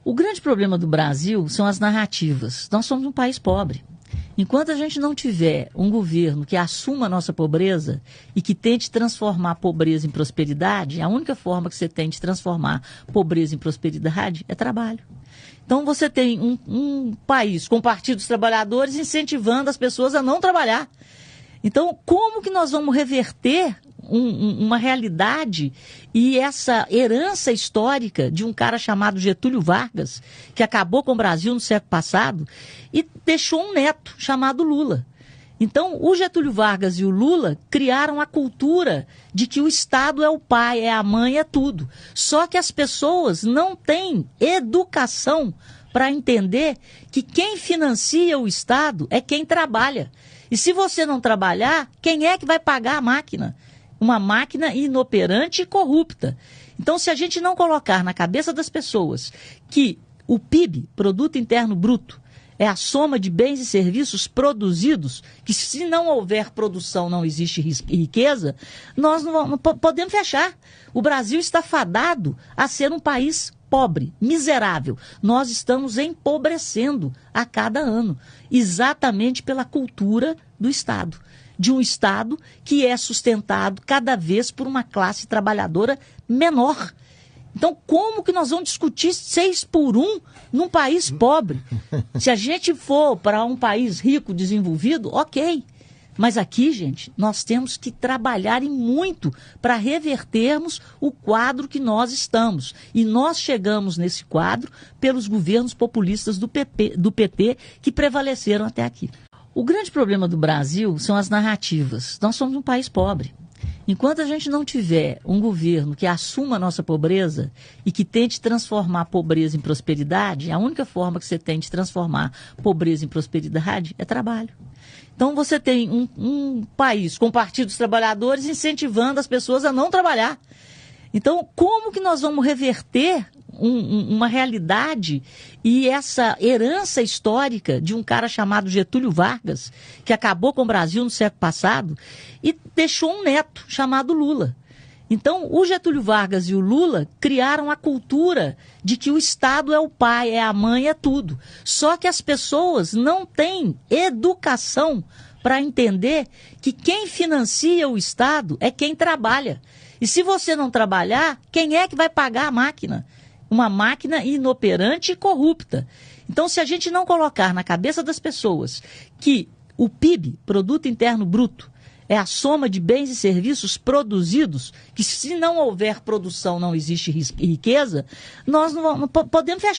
O grande problema do Brasil são as narrativas. Nós somos um país pobre. Enquanto a gente não tiver um governo que assuma a nossa pobreza e que tente transformar a pobreza em prosperidade, a única forma que você tem de transformar pobreza em prosperidade é trabalho. Então você tem um país com partidos trabalhadores incentivando as pessoas a não trabalhar. Então, como que nós vamos reverter uma realidade e essa herança histórica de um cara chamado Getúlio Vargas, que acabou com o Brasil no século passado e deixou um neto chamado Lula? Então, o Getúlio Vargas e o Lula criaram a cultura de que o Estado é o pai, é a mãe, é tudo. Só que as pessoas não têm educação para entender que quem financia o Estado é quem trabalha. E se você não trabalhar, quem é que vai pagar a máquina? Uma máquina inoperante e corrupta. Então, se a gente não colocar na cabeça das pessoas que o PIB, Produto Interno Bruto, é a soma de bens e serviços produzidos, que se não houver produção não existe riqueza, nós não podemos fechar. O Brasil está fadado a ser um país pobre, miserável. Nós estamos empobrecendo a cada ano, exatamente pela cultura do Estado. De um Estado que é sustentado cada vez por uma classe trabalhadora menor. Então, como que nós vamos discutir 6 por 1 num país pobre? Se a gente for para um país rico, desenvolvido, ok. Mas aqui, gente, nós temos que trabalhar e muito para revertermos o quadro que nós estamos. E nós chegamos nesse quadro pelos governos populistas do PT que prevaleceram até aqui. O grande problema do Brasil são as narrativas. Nós somos um país pobre. Enquanto a gente não tiver um governo que assuma a nossa pobreza e que tente transformar a pobreza em prosperidade, a única forma que você tem de transformar pobreza em prosperidade é trabalho. Então você tem um país com partidos trabalhadores incentivando as pessoas a não trabalhar. Então, como que nós vamos reverter uma realidade e essa herança histórica de um cara chamado Getúlio Vargas, que acabou com o Brasil no século passado e deixou um neto chamado Lula? Então, o Getúlio Vargas e o Lula criaram a cultura de que o Estado é o pai, é a mãe, é tudo. Só que as pessoas não têm educação para entender que quem financia o Estado é quem trabalha. E se você não trabalhar, quem é que vai pagar a máquina? Uma máquina inoperante e corrupta. Então, se a gente não colocar na cabeça das pessoas que o PIB, Produto Interno Bruto, é a soma de bens e serviços produzidos, que se não houver produção não existe riqueza, nós não podemos fechar.